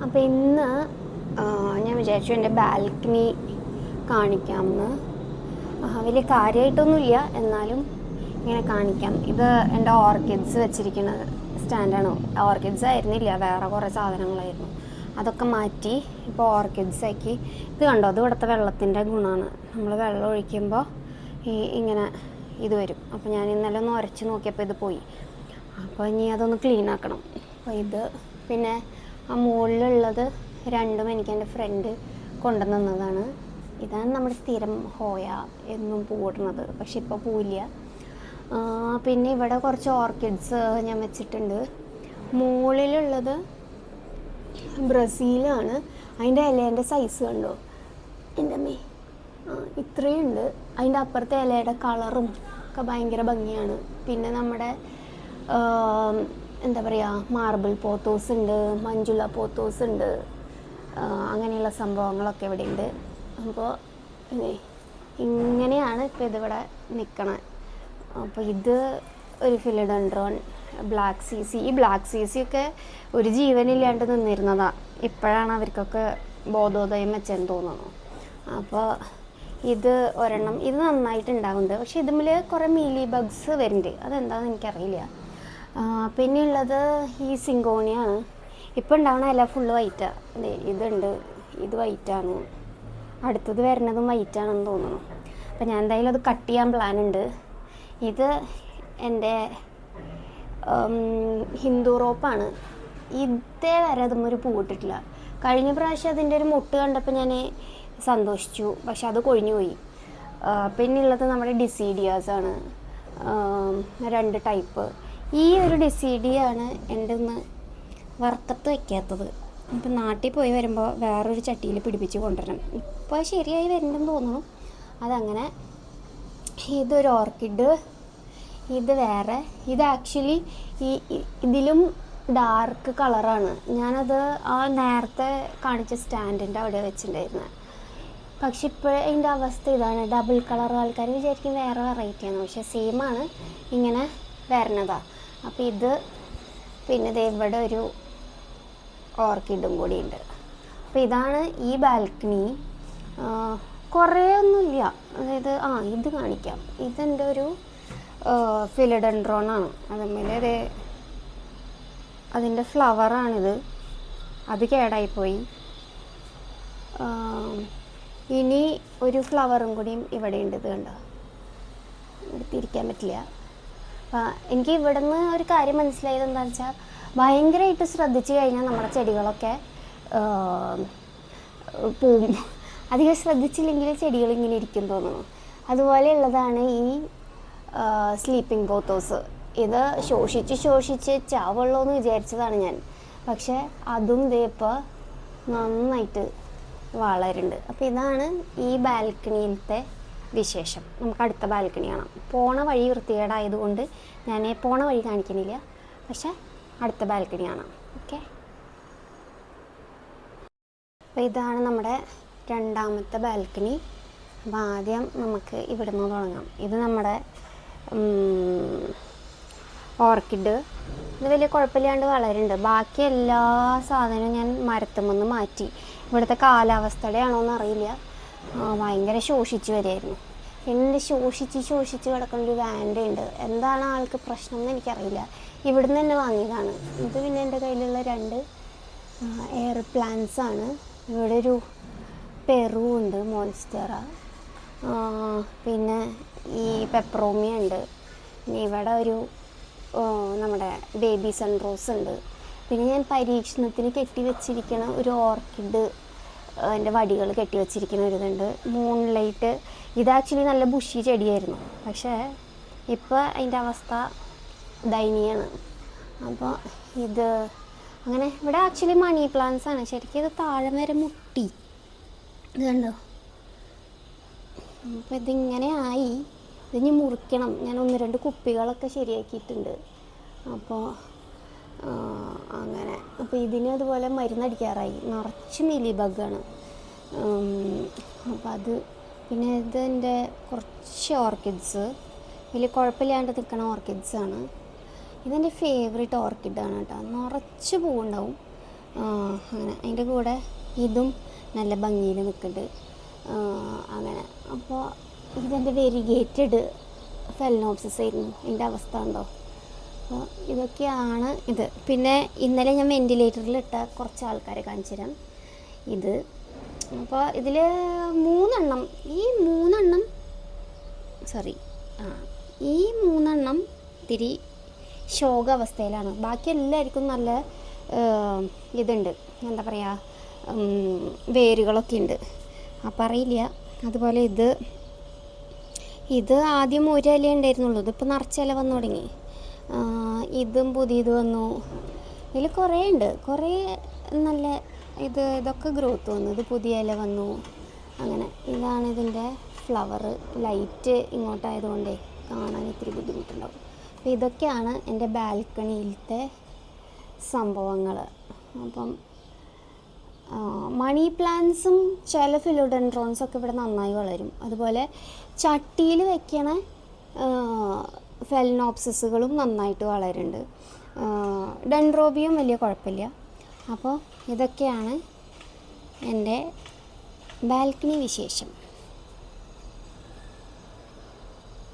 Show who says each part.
Speaker 1: അപ്പോൾ ഇന്ന് ഞാൻ വിചാരിച്ചു എൻ്റെ ബാൽക്കണി കാണിക്കാമെന്ന്. വലിയ കാര്യമായിട്ടൊന്നുമില്ല, എന്നാലും ഇങ്ങനെ കാണിക്കാം. ഇത് എൻ്റെ ഓർക്കിഡ്സ് വെച്ചിരിക്കുന്ന സ്റ്റാൻഡാണ്. ഓർക്കിഡ്സ് ആയിരുന്നില്ല, വേറെ കുറേ സാധനങ്ങളായിരുന്നു. അതൊക്കെ മാറ്റി ഇപ്പോൾ ഓർക്കിഡ്സ് ആക്കി. ഇത് കണ്ടോ, അത് ഇവിടുത്തെ വെള്ളത്തിൻ്റെ ഗുണമാണ്. നമ്മൾ വെള്ളം ഒഴിക്കുമ്പോൾ ഇങ്ങനെ ഇത് വരും. അപ്പോൾ ഞാൻ ഇന്നലെ ഒന്ന് ഉരച്ച് നോക്കിയപ്പോൾ ഇത് പോയി. അപ്പോൾ ഇനി അതൊന്ന് ക്ലീൻ ആക്കണം. അപ്പോൾ ഇത് പിന്നെ ആ മുകളിലുള്ളത് രണ്ടും എനിക്ക് എൻ്റെ ഫ്രണ്ട് കൊണ്ടുവന്നതാണ്. ഇതാണ് നമ്മുടെ സ്ഥിരം ഹോയ എന്നും പൂവിടുന്നത്, പക്ഷെ ഇപ്പോൾ പൂവില്ല. പിന്നെ ഇവിടെ കുറച്ച് ഓർക്കിഡ്സ് ഞാൻ വെച്ചിട്ടുണ്ട്. മുകളിലുള്ളത് ബ്രസീലാണ്. അതിൻ്റെ ഇലേൻ്റെ സൈസ് കണ്ടോ, എൻ്റെ അമ്മേ, ഇത്രയുണ്ട്. അതിൻ്റെ അപ്പുറത്തെ ഇലയുടെ കളറും ഒക്കെ ഭയങ്കര ഭംഗിയാണ്. പിന്നെ നമ്മുടെ എന്താ പറയുക, മാർബിൾ പോത്തോസ് ഉണ്ട്, മഞ്ജുള പോത്തോസ് ഉണ്ട്, അങ്ങനെയുള്ള സംഭവങ്ങളൊക്കെ ഇവിടെ ഉണ്ട്. അപ്പോൾ ഇങ്ങനെയാണ് ഇപ്പോൾ ഇതിവിടെ നിൽക്കണത്. അപ്പോൾ ഇത് ഒരു ഫിലിഡൻഡ്രോൺ ബ്ലാക്ക് സീസി. ഈ ബ്ലാക്ക് സീസി ഒക്കെ ഒരു ജീവനില്ലാണ്ട് നിന്നിരുന്നതാണ്. ഇപ്പോഴാണ് അവർക്കൊക്കെ ബോധോദയം വെച്ചെന്ന് തോന്നുന്നു. അപ്പോൾ ഇത് ഒരെണ്ണം, ഇത് നന്നായിട്ടുണ്ടാവുന്നുണ്ട്. പക്ഷേ ഇതിൽ കുറേ മീലി ബഗ്സ് വരുന്നുണ്ട്, അതെന്താണെന്ന് എനിക്കറിയില്ല. പിന്നെയുള്ളത് ഈ സിങ്കോണിയാണ്. ഇപ്പോൾ ഉണ്ടാവണ ഇല ഫുള്ള് വൈറ്റാണ്. ഇതുണ്ട്, ഇത് വൈറ്റാണ്. അടുത്തത് വരുന്നതും വൈറ്റാണെന്ന് തോന്നുന്നു. അപ്പോൾ ഞാൻ എന്തായാലും അത് കട്ട് ചെയ്യാൻ പ്ലാനുണ്ട്. ഇത് എൻ്റെ ഹിന്ദു റോപ്പാണ്. ഇതേ വരെ അതും ഒരു പൂവിട്ടിട്ടില്ല. കഴിഞ്ഞ പ്രാവശ്യം അതിൻ്റെ ഒരു മുട്ട് കണ്ടപ്പോൾ ഞാൻ സന്തോഷിച്ചു, പക്ഷെ അത് കൊഴിഞ്ഞു പോയി. പിന്നെയുള്ളത് നമ്മുടെ ഡിസീഡിയാസാണ്, 2 ടൈപ്പ്. ഈ ഒരു ഡിസീഡിയാണ് എൻ്റെ ഒന്ന് വറുത്തിട്ട് വയ്ക്കാത്തത്. ഇപ്പം നാട്ടിൽ പോയി വരുമ്പോൾ വേറൊരു ചട്ടിയിൽ പിടിപ്പിച്ച് കൊണ്ടുവരണം. ഇപ്പോൾ ശരിയായി വരുന്നുണ്ടെന്ന് തോന്നുന്നു. അതങ്ങനെ. ഇതൊരു ഓർക്കിഡ്, ഇത് വേറെ. ഇത് ആക്ച്വലി ഇതിലും ഡാർക്ക് കളറാണ്. ഞാനത് ആ നേരത്തെ കാണിച്ച സ്റ്റാൻഡിൻ്റെ അവിടെ വെച്ചിട്ടുണ്ടായിരുന്നത്. പക്ഷെ ഇപ്പോൾ അതിൻ്റെ അവസ്ഥ ഇതാണ്, ഡബിൾ കളർ. ആൾക്കാർ വിചാരിക്കും വേറെ വെറൈറ്റിയാണ്, പക്ഷെ സെയിമാണ്, ഇങ്ങനെ വരണതാണ്. അപ്പോൾ ഇത് പിന്നെ ദേ ഇവിടെ ഒരു ഓർക്കിഡും കൂടി ഉണ്ട്. അപ്പോൾ ഇതാണ് ഈ ബാൽക്കണി. കുറേ ഒന്നുമില്ല, അതായത് ഇത് കാണിക്കാം. ഇതെൻ്റെ ഒരു ഫിലിഡൻഡ്രോണാണ്. അതുപോലെ അതിൻ്റെ ഫ്ലവറാണിത്. അത് കേടായിപ്പോയി. ഇനി ഒരു ഫ്ലവറും കൂടിയും ഇവിടെ ഉണ്ട്. ഇത് കണ്ടോ, എടുത്തിരിക്കാൻ പറ്റില്ല. എനിക്ക് ഇവിടെ നിന്ന് ഒരു കാര്യം മനസ്സിലായത് എന്താണെന്ന് വെച്ചാൽ, ഭയങ്കരമായിട്ട് ശ്രദ്ധിച്ചു കഴിഞ്ഞാൽ നമ്മുടെ ചെടികളൊക്കെ പോവും. അധികം ശ്രദ്ധിച്ചില്ലെങ്കിൽ ചെടികൾ ഇങ്ങനെ ഇരിക്കും തോന്നുന്നു. അതുപോലെയുള്ളതാണ് ഈ സ്ലീപ്പിംഗ് പോത്തോസ്. ഇത് ശോഷിച്ച് ചാവുള്ളൂ എന്ന് വിചാരിച്ചതാണ് ഞാൻ. പക്ഷേ അതും ഇപ്പോൾ നന്നായിട്ട് വളരുന്നുണ്ട്. അപ്പോൾ ഇതാണ് ഈ ബാൽക്കണിയിലത്തെ വിശേഷം. നമുക്ക് അടുത്ത ബാൽക്കണി കാണാം. പോണ വഴി വൃത്തികേടായതുകൊണ്ട് ഞാൻ പോണ വഴി കാണിക്കുന്നില്ല, പക്ഷേ അടുത്ത ബാൽക്കണി കാണാം. ഓക്കെ. അപ്പോൾ ഇതാണ് നമ്മുടെ രണ്ടാമത്തെ ബാൽക്കണി. അപ്പോൾ ആദ്യം നമുക്ക് ഇവിടെ നിന്ന് തുടങ്ങാം. ഇത് നമ്മുടെ ഓർക്കിഡ്. ഇത് വലിയ കുഴപ്പമില്ലാണ്ട് വളരുന്നുണ്ട്. ബാക്കി എല്ലാ സാധനവും ഞാൻ മരത്തുമെന്ന് മാറ്റി. ഇവിടുത്തെ കാലാവസ്ഥയുടെ ആണോ എന്നറിയില്ല, ഭയങ്കര ശോഷിച്ച് വരികയായിരുന്നു. പിന്നെ ശോഷിച്ച് കിടക്കുന്നൊരു വാൻഡ ഉണ്ട്. എന്താണ് ആൾക്ക് പ്രശ്നം എന്ന് എനിക്കറിയില്ല. ഇവിടുന്ന് തന്നെ വാങ്ങിയതാണ്. ഇത് പിന്നെ എൻ്റെ കയ്യിലുള്ള 2 എയർ പ്ലാന്റ്സ് ആണ്. ഇവിടെ ഒരു പെറു ഉണ്ട്, മോൺസ്റ്ററ. പിന്നെ ഈ പെപ്പറോമിയ ഉണ്ട്. പിന്നെ ഇവിടെ ഒരു നമ്മുടെ ബേബി സൺറോസ് ഉണ്ട്. പിന്നെ ഞാൻ പരീക്ഷണത്തിന് കെട്ടിവെച്ചിരിക്കുന്ന ഒരു ഓർക്കിഡ്, എൻ്റെ വടികൾ കെട്ടിവെച്ചിരിക്കുന്ന ഒരിതുണ്ട്, മൂൺലൈറ്റ്. ഇത് ആക്ച്വലി നല്ല ബുഷി ചെടിയായിരുന്നു, പക്ഷേ ഇപ്പോൾ അതിൻ്റെ അവസ്ഥ ദയനീയമാണ്. അപ്പോൾ ഇത് അങ്ങനെ. ഇവിടെ ആക്ച്വലി മണി പ്ലാന്റ്സ് ആണ്. ശരിക്കും ഇത് താഴെ വരെ മുട്ടി, ഇത് കണ്ടോ. അപ്പോൾ ഇതിങ്ങനെ ആയി. ഇതിനി മുറിക്കണം. ഞാൻ 1-2 കുപ്പികളൊക്കെ ശരിയാക്കിയിട്ടുണ്ട്. അപ്പോൾ അങ്ങനെ. അപ്പോൾ ഇതിന് അതുപോലെ മരുന്നടിക്കാറായി. നിറച്ച് മീലി ബഗ്ഗാണ്. അപ്പോൾ അത്. പിന്നെ ഇത് എൻ്റെ കുറച്ച് ഓർക്കിഡ്സ്, വലിയ കുഴപ്പമില്ലാണ്ട് നിൽക്കുന്ന ഓർക്കിഡ്സാണ്. ഇതെൻ്റെ ഫേവറേറ്റ് ഓർക്കിഡാണ് കേട്ടോ. നിറച്ച് പൂവുണ്ടാവും. അങ്ങനെ അതിൻ്റെ കൂടെ ഇതും നല്ല ഭംഗിയിൽ നിൽക്കുന്നുണ്ട്. അങ്ങനെ അപ്പോൾ ഇതെൻ്റെ വെരിഗേറ്റഡ് ഫെലനോപ്സിസ് ആയിരുന്നു. ഇതിൻ്റെ അവസ്ഥ ഉണ്ടോ? അപ്പോൾ ഇതൊക്കെയാണ് ഇത്. പിന്നെ ഇന്നലെ ഞാൻ വെൻറ്റിലേറ്ററിലിട്ട കുറച്ച് ആൾക്കാരെ കാണിച്ചു തരാം. ഇത് അപ്പോൾ ഇതിൽ ഈ മൂന്നെണ്ണം ഇത്തിരി ശോകാവസ്ഥയിലാണ്. ബാക്കി എല്ലാവർക്കും നല്ല ഇതുണ്ട്, എന്താ പറയുക, വേരുകളൊക്കെ ഉണ്ട്. അപ്പം അറിയില്ല. അതുപോലെ ഇത് ആദ്യം ഒരു ഇല ഉണ്ടായിരുന്നുള്ളൂ, ഇതിപ്പോൾ നിറച്ച ഇല വന്നു തുടങ്ങി. ഇതും പുതിയത് വന്നു. ഇതിൽ കുറേ ഉണ്ട്, കുറേ നല്ല ഇതൊക്കെ ഗ്രോത്ത് വന്നു. ഇത് പുതിയ ഇല വന്നു. അങ്ങനെ ഇതാണ് ഇതിൻ്റെ ഫ്ലവർ. ലൈറ്റ് ഇങ്ങോട്ടായതുകൊണ്ടേ കാണാൻ ഇത്തിരി ബുദ്ധിമുട്ടുണ്ടാവും. അപ്പോൾ ഇതൊക്കെയാണ് എൻ്റെ ബാൽക്കണിയിലത്തെ സംഭവങ്ങൾ. അപ്പം മണി പ്ലാന്റ്സും ചില ഫിലോഡെൻഡ്രോൺസൊക്കെ ഇവിടെ നന്നായി വളരും. അതുപോലെ ചട്ടിയിൽ വെക്കണ ഫെലനോപ്സിസുകളും നന്നായിട്ട് വളരുന്നുണ്ട്. ഡെൻഡ്രോബിയം വലിയ കുഴപ്പമില്ല. അപ്പോൾ ഇതൊക്കെയാണ് എൻ്റെ ബാൽക്കണി വിശേഷം.